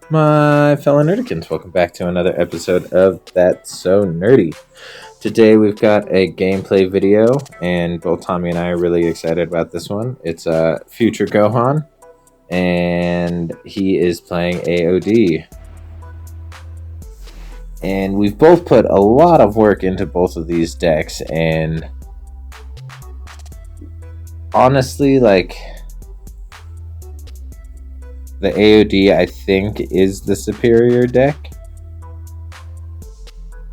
My fellow nerdikins, welcome back to another episode of That's So Nerdy. Today we've got a gameplay video, and both Tommy and I are really excited about this one. It's future Gohan, and he is playing AOD. And we've both put a lot of work into both of these decks, and honestly, the AOD, I think, is the superior deck.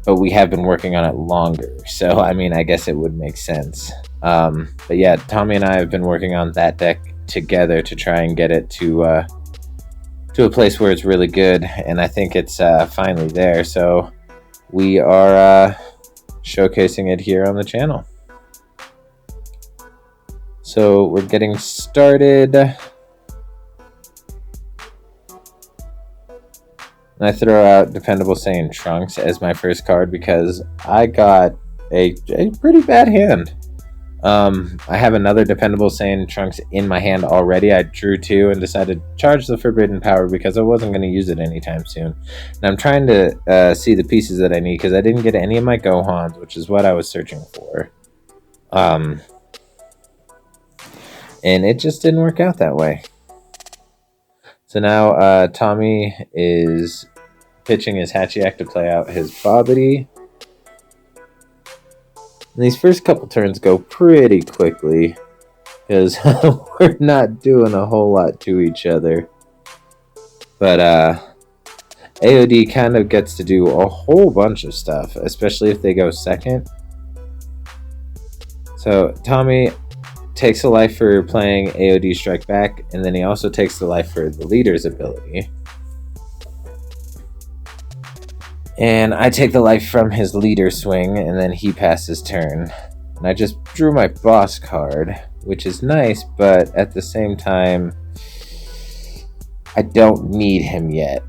But we have been working on it longer. So, I mean, I guess it would make sense. But yeah, Tommy and I have been working on that deck together to try and get it to a place where it's really good. And I think it's finally there. So we are showcasing it here on the channel. So we're getting started. And I throw out Dependable Saiyan Trunks as my first card because I got a pretty bad hand. I have another Dependable Saiyan Trunks in my hand already. I drew two and decided to charge the Forbidden Power because I wasn't going to use it anytime soon. And I'm trying to see the pieces that I need because I didn't get any of my Gohans, which is what I was searching for. And it just didn't work out that way. So now Tommy is pitching his Hachiyak to play out his Bobbity. And these first couple turns go pretty quickly because we're not doing a whole lot to each other. But AOD kind of gets to do a whole bunch of stuff, especially if they go second. So Tommy takes a life for playing AOD Strike Back, and then he also takes the life for the leader's ability. And I take the life from his leader swing, and then he passes turn. And I just drew my boss card, which is nice, but at the same time, I don't need him yet.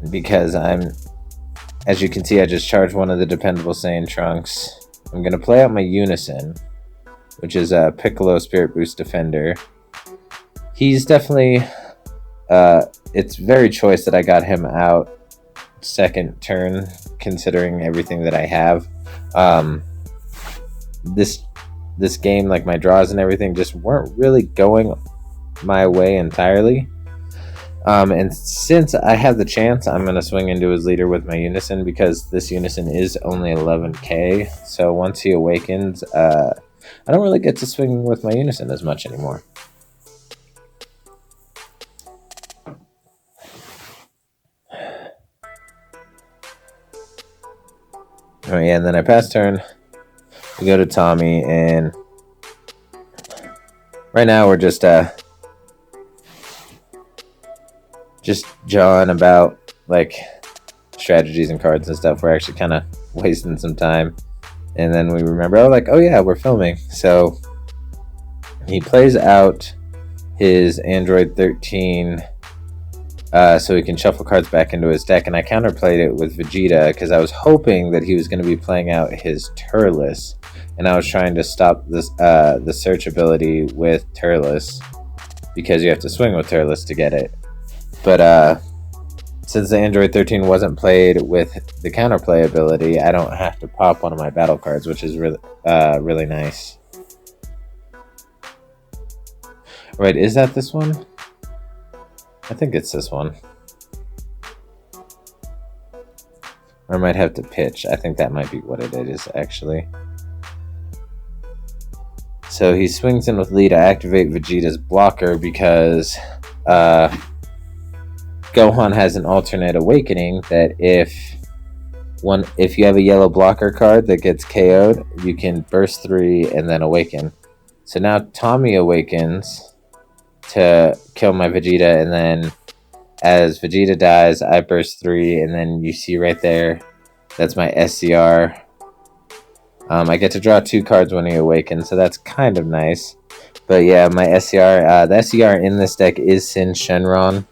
Because as you can see, I just charged one of the Dependable Saiyan Trunks. I'm going to play out my Unison, which is a Piccolo Spirit Boost Defender. He's definitely, it's very choice that I got him out second turn, considering everything that I have. This game, like my draws and everything, just weren't really going my way entirely. And since I have the chance, I'm going to swing into his leader with my Unison because this Unison is only 11k. So once he awakens, I don't really get to swing with my Unison as much anymore. Oh yeah, and then I pass turn. We go to Tommy, and right now we're just jawing about like strategies and cards and stuff. We're actually kind of wasting some time. And then we remember, oh yeah, we're filming. So he plays out his Android 13 so he can shuffle cards back into his deck. And I counterplayed it with Vegeta because I was hoping that he was going to be playing out his Turles. And I was trying to stop this the search ability with Turles because you have to swing with Turles to get it. But since the Android 13 wasn't played with the counterplay ability, I don't have to pop one of my battle cards, which is really nice. Right, is that this one? I think it's this one. Or I might have to pitch. I think that might be what it is, actually. So he swings in with Lee to activate Vegeta's blocker because Gohan has an alternate awakening that if you have a yellow blocker card that gets KO'd, you can burst 3 and then awaken. So now Tommy awakens to kill my Vegeta, and then as Vegeta dies, I burst 3, and then you see right there, that's my SCR. I get to draw 2 cards when he awakens, so that's kind of nice. But yeah, my SCR, the SCR in this deck is Sin Shenron.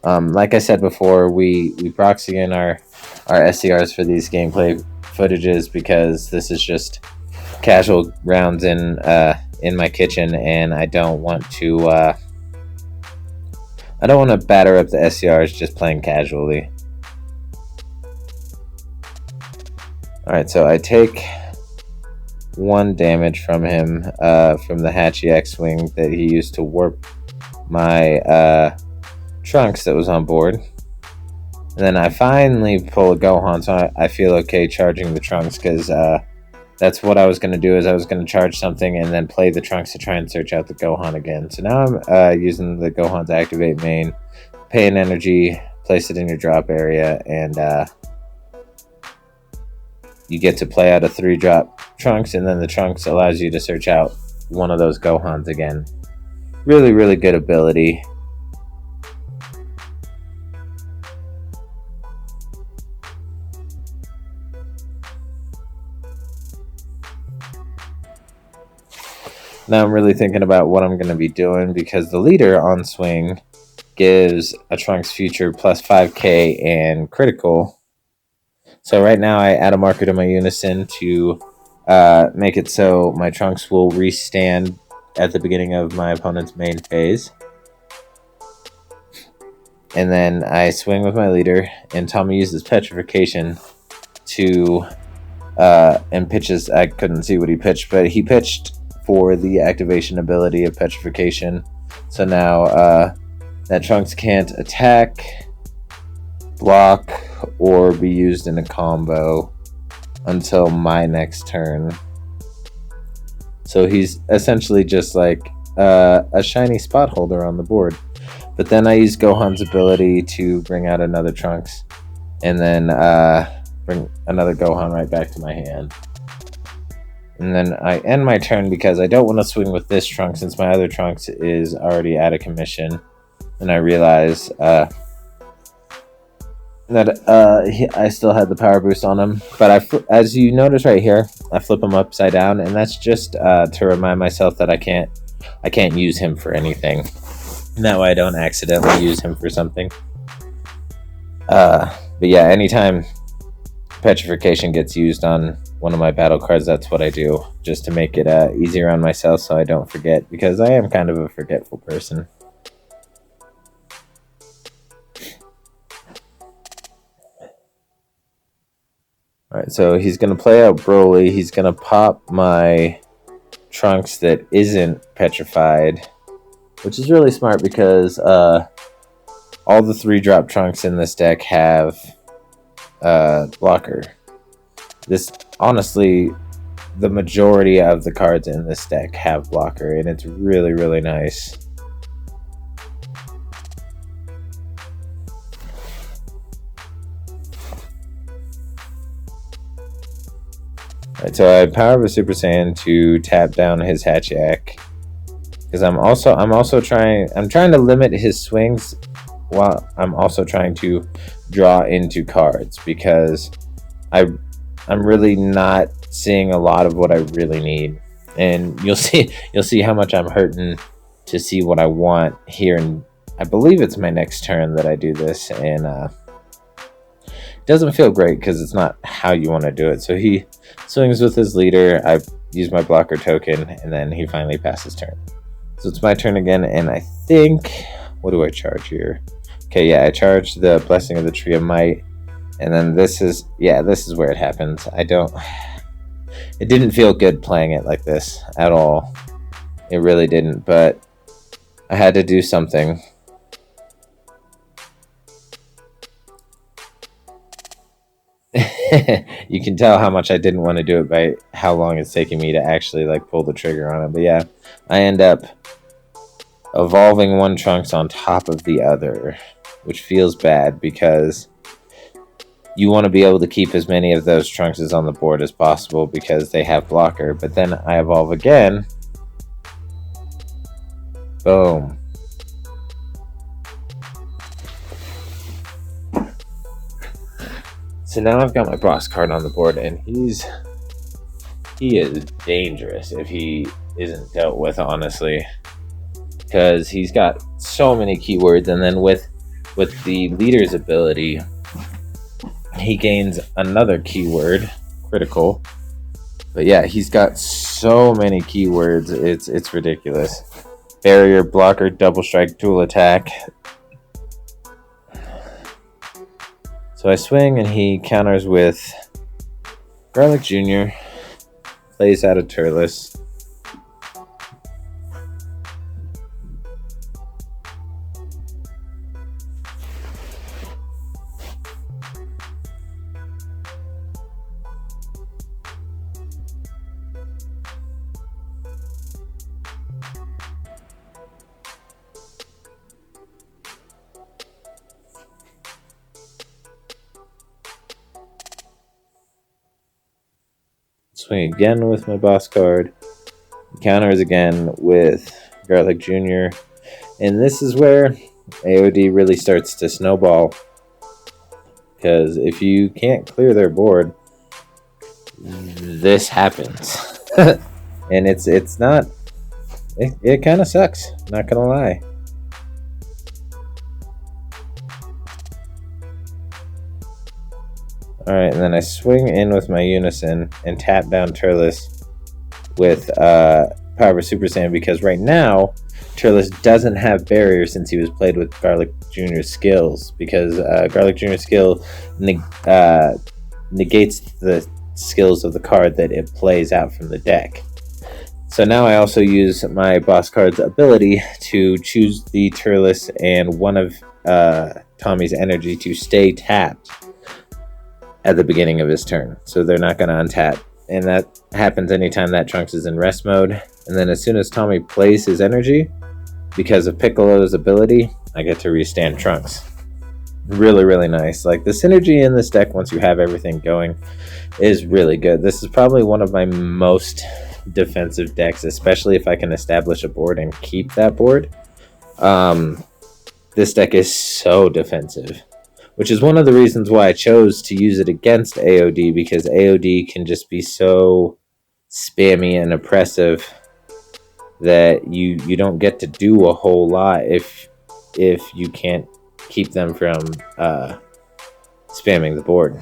Like I said before, we proxy in our SCRs for these gameplay footages because this is just casual rounds in my kitchen, and I don't want to I don't want to batter up the SCRs just playing casually. Alright, so I take 1 damage from him, from the Hatchy X-Wing that he used to warp my Trunks that was on board. And then I finally pull a Gohan, so I feel okay charging the Trunks, because that's what I was going to do, is I was going to charge something and then play the Trunks to try and search out the Gohan again. So now I'm using the Gohan to activate main, pay an energy, place it in your drop area, and you get to play out a 3-drop Trunks, and then the Trunks allows you to search out one of those Gohans again. Really, really good ability. Now I'm really thinking about what I'm going to be doing, because the leader on swing gives a Trunks future plus 5k and critical. So right now I add a marker to my unison to make it so my Trunks will restand at the beginning of my opponent's main phase. And then I swing with my leader, and Tommy uses petrification to and pitches. I couldn't see what he pitched, but he pitched for the activation ability of petrification. So now that Trunks can't attack, block, or be used in a combo until my next turn. So he's essentially just like a shiny spot holder on the board. But then I use Gohan's ability to bring out another Trunks, and then bring another Gohan right back to my hand. And then I end my turn, because I don't want to swing with this Trunks since my other Trunks is already out of commission. And I realize that I still had the power boost on him. But as you notice right here, I flip him upside down, and that's just to remind myself that I can't use him for anything. And that way I don't accidentally use him for something. But yeah, anytime petrification gets used on one of my battle cards, that's what I do, just to make it easier on myself so I don't forget, because I am kind of a forgetful person. Alright, so he's going to play out Broly. He's going to pop my Trunks that isn't petrified, which is really smart, because all the 3-drop Trunks in this deck have blocker. Honestly, the majority of the cards in this deck have blocker, and it's really, really nice. Alright, so I power of a Super Saiyan to tap down his Hatchyak, because I'm trying to limit his swings, while I'm also trying to draw into cards, because I'm really not seeing a lot of what I really need. And you'll see how much I'm hurting to see what I want here, and I believe it's my next turn that I do this, and it doesn't feel great because it's not how you want to do it. So he swings with his leader, I use my blocker token, and then he finally passes turn. So it's my turn again, and I think, what do I charge here? Okay, yeah, I charged the Blessing of the Tree of Might, and then this is where it happens. It didn't feel good playing it like this at all. It really didn't, but I had to do something. You can tell how much I didn't want to do it by how long it's taking me to actually like pull the trigger on it. But yeah, I end up evolving one Trunks on top of the other, which feels bad because you want to be able to keep as many of those Trunkses on the board as possible because they have blocker. But then I evolve again. Boom. So now I've got my boss card on the board, and he is dangerous if he isn't dealt with, honestly, because he's got so many keywords, and then with the leader's ability, he gains another keyword, critical. But yeah, he's got so many keywords, it's ridiculous. Barrier, blocker, double strike, dual attack. So I swing and he counters with Garlic Jr., plays out a Turles. Swing again with my boss card. Counters again with Garlic Jr. And this is where AOD really starts to snowball. Because if you can't clear their board, this happens. And it's not... It kind of sucks. Not gonna lie. Alright, and then I swing in with my Unison and tap down Turles with Power Super Saiyan, because right now Turles doesn't have barrier since he was played with Garlic Jr.'s skills, because Garlic Jr.'s skill negates the skills of the card that it plays out from the deck. So now I also use my boss card's ability to choose the Turles and one of Tommy's energy to stay tapped at the beginning of his turn, so they're not going to untap, and that happens anytime that Trunks is in rest mode. And then as soon as Tommy plays his energy, because of Piccolo's ability, I get to restand Trunks. Really, really nice. Like, the synergy in this deck, once you have everything going, is really good. This is probably one of my most defensive decks, especially if I can establish a board and keep that board. This deck is so defensive, which is one of the reasons why I chose to use it against AOD, because AOD can just be so spammy and oppressive that you don't get to do a whole lot if you can't keep them from spamming the board.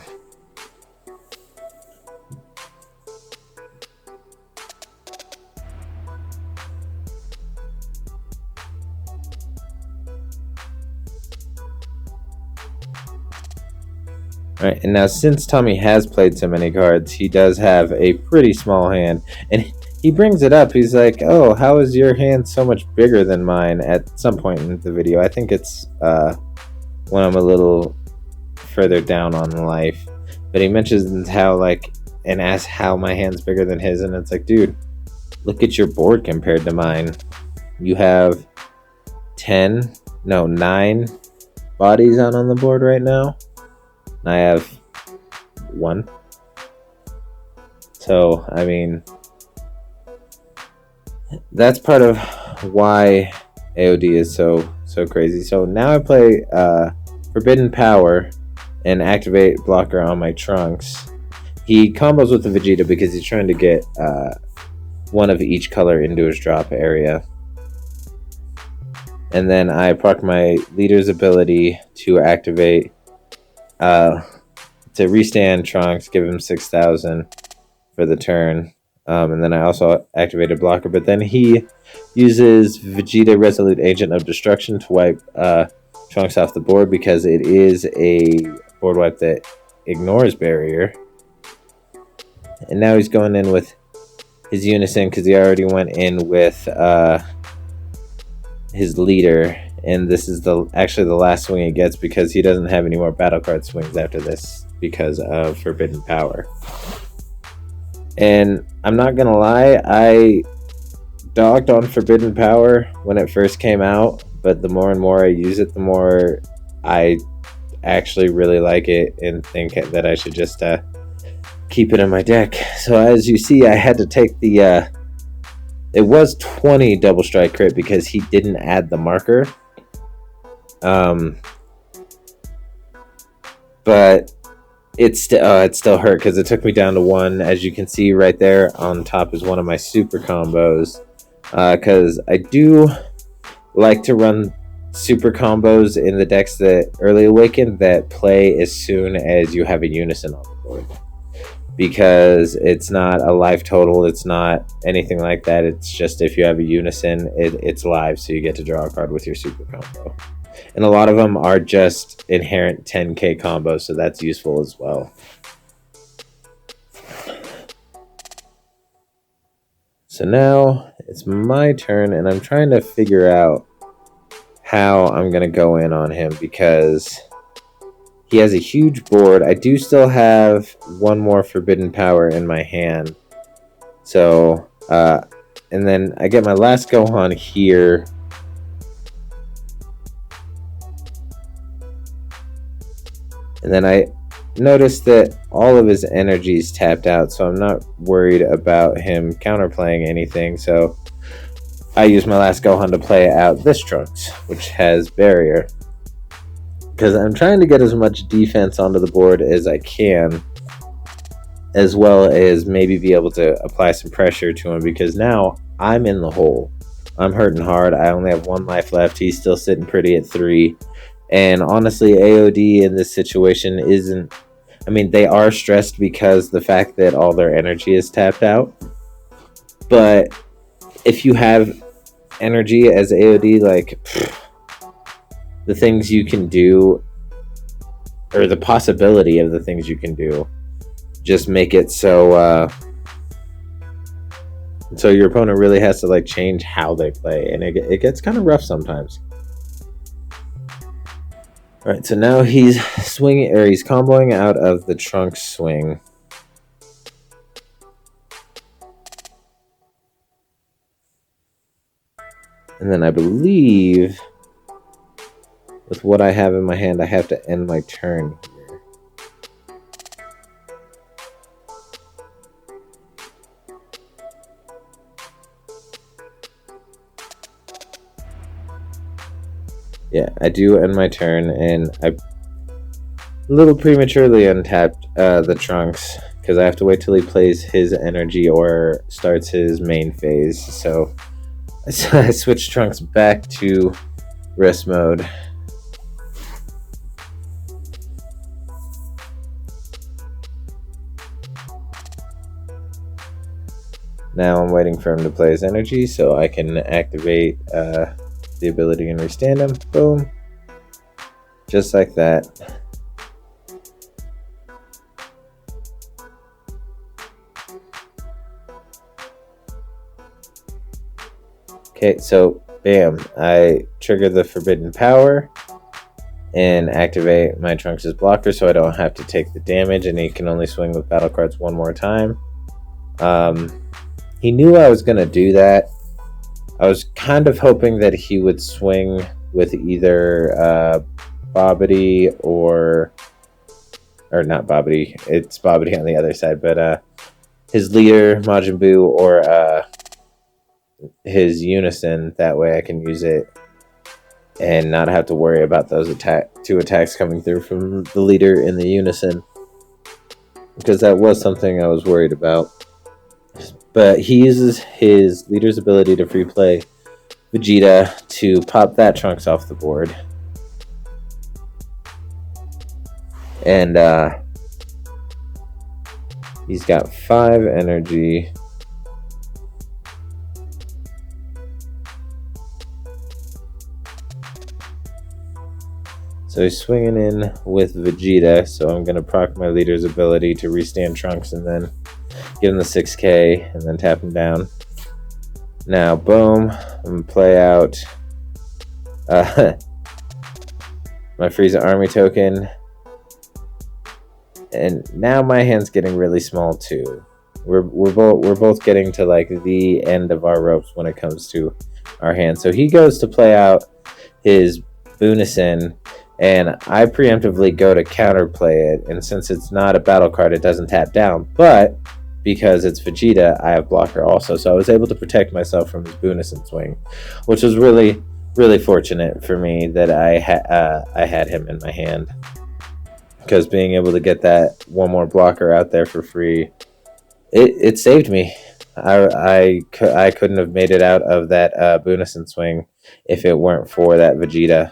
Alright, and now since Tommy has played so many cards, he does have a pretty small hand, and he brings it up. He's like, oh, how is your hand so much bigger than mine at some point in the video? I think it's when I'm a little further down on life. But he mentions how, like, and asks how my hand's bigger than his, and it's like, dude, look at your board compared to mine. You have 9 bodies on the board right now. I have 1. So, I mean, that's part of why AOD is so crazy. So now I play Forbidden Power and activate blocker on my Trunks. He combos with the Vegeta because he's trying to get one of each color into his drop area. And then I proc my leader's ability to activate to restand Trunks, give him 6,000 for the turn. And then I also activated blocker, but then he uses Vegeta Resolute Agent of Destruction to wipe Trunks off the board, because it is a board wipe that ignores barrier. And now he's going in with his Unison because he already went in with his leader. And this is actually the last swing he gets, because he doesn't have any more battle card swings after this because of Forbidden Power. And I'm not gonna lie, I dogged on Forbidden Power when it first came out, but the more and more I use it, the more I actually really like it and think that I should just keep it in my deck. So as you see, I had to take the it was 20 double strike crit because he didn't add the marker. But it still hurt because it took me down to 1. As you can see right there on top is one of my super combos, because I do like to run super combos in the decks that early awaken that play as soon as you have a Unison on the board, because it's not a life total, it's not anything like that. It's just if you have a Unison, it's live, so you get to draw a card with your super combo. And a lot of them are just inherent 10k combos, so that's useful as well. So now it's my turn, and I'm trying to figure out how I'm going to go in on him because he has a huge board. I do still have one more Forbidden Power in my hand. So, and then I get my last Gohan here. And then I noticed that all of his energy is tapped out, so I'm not worried about him counterplaying anything. So I use my last Gohan to play out this Trunks, which has Barrier. Because I'm trying to get as much defense onto the board as I can, as well as maybe be able to apply some pressure to him, because now I'm in the hole. I'm hurting hard. I only have 1 life left. He's still sitting pretty at 3. And honestly, AOD in this situation isn't... I mean, they are stressed because the fact that all their energy is tapped out. But if you have energy as AOD, like, the things you can do, or the possibility of the things you can do, just make it so so your opponent really has to like change how they play, and it gets kind of rough sometimes. All right, so now he's swinging, or he's comboing out of the Trunks swing. And then I believe with what I have in my hand, I have to end my turn here. Yeah, I do end my turn, and I a little prematurely untapped the Trunks because I have to wait till he plays his energy or starts his main phase. So I switched Trunks back to rest mode. Now I'm waiting for him to play his energy so I can activate the ability and restand him. Boom. Just like that. Okay, so bam. I trigger the Forbidden Power and activate my Trunks' blocker so I don't have to take the damage, and he can only swing with battle cards 1 more time. He knew I was going to do that. I was kind of hoping that he would swing with either Bobbity or not Bobbity. It's Bobbity on the other side, but his leader, Majin Buu, or his Unison. That way I can use it and not have to worry about those 2 attacks coming through from the leader in the Unison. Because that was something I was worried about. But he uses his leader's ability to free play Vegeta to pop that Trunks off the board. And he's got 5 energy. So he's swinging in with Vegeta, so I'm going to proc my leader's ability to restand Trunks and then give him the 6k and then tap him down. Now, boom, I'm going to play out my Frieza Army token. And now my hand's getting really small too. We're both getting to like the end of our ropes when it comes to our hand. So he goes to play out his Bunisen, and I preemptively go to counterplay it. And since it's not a battle card, it doesn't tap down. But because it's Vegeta, I have blocker also. So I was able to protect myself from his Bunisen swing, which was really, really fortunate for me that I had him in my hand. Because being able to get that 1 more blocker out there for free, it saved me. I couldn't have made it out of that Bunisen swing if it weren't for that Vegeta.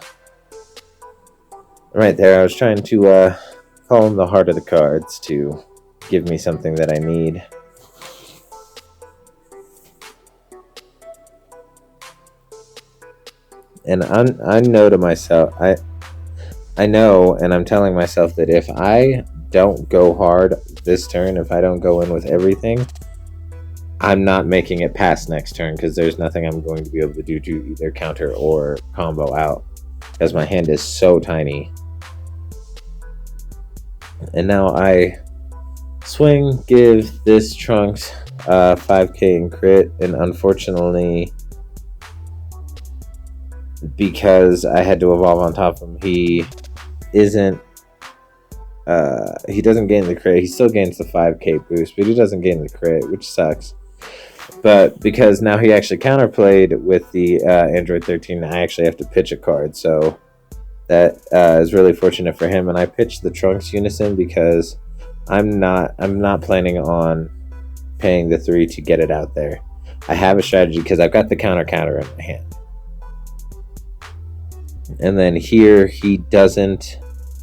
Right there, I was trying to call him the heart of the cards to give me something that I need. And I know to myself, I know, and I'm telling myself that if I don't go hard this turn, if I don't go in with everything, I'm not making it past next turn, because there's nothing I'm going to be able to do to either counter or combo out, because my hand is so tiny. And now I swing, give this Trunks 5k in crit, and unfortunately, because I had to evolve on top of him, he doesn't gain the crit. He still gains the 5k boost, but he doesn't gain the crit, which sucks. But because now he actually counterplayed with the Android 13, I actually have to pitch a card, so that is really fortunate for him. And I pitched the Trunks Unison because I'm not planning on paying the 3 to get it out there. I have a strategy because I've got the counter in my hand. And then here he doesn't.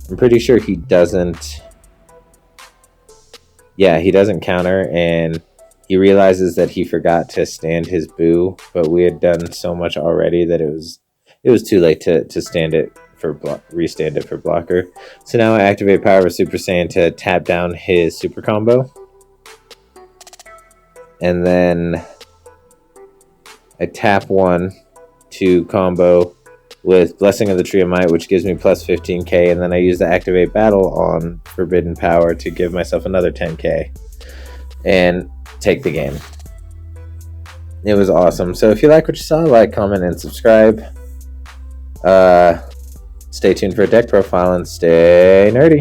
I'm pretty sure he doesn't. Yeah, he doesn't counter, and he realizes that he forgot to stand his Boo, but we had done so much already that it was too late to stand it for restand it for blocker. So now I activate Power of Super Saiyan to tap down his super combo, and then I tap 1 to combo with Blessing of the Tree of Might, which gives me plus 15k, and then I use the Activate Battle on Forbidden Power to give myself another 10k and take the game. It was awesome. So if you like what you saw, like, comment, and subscribe. Stay tuned for a deck profile and stay nerdy.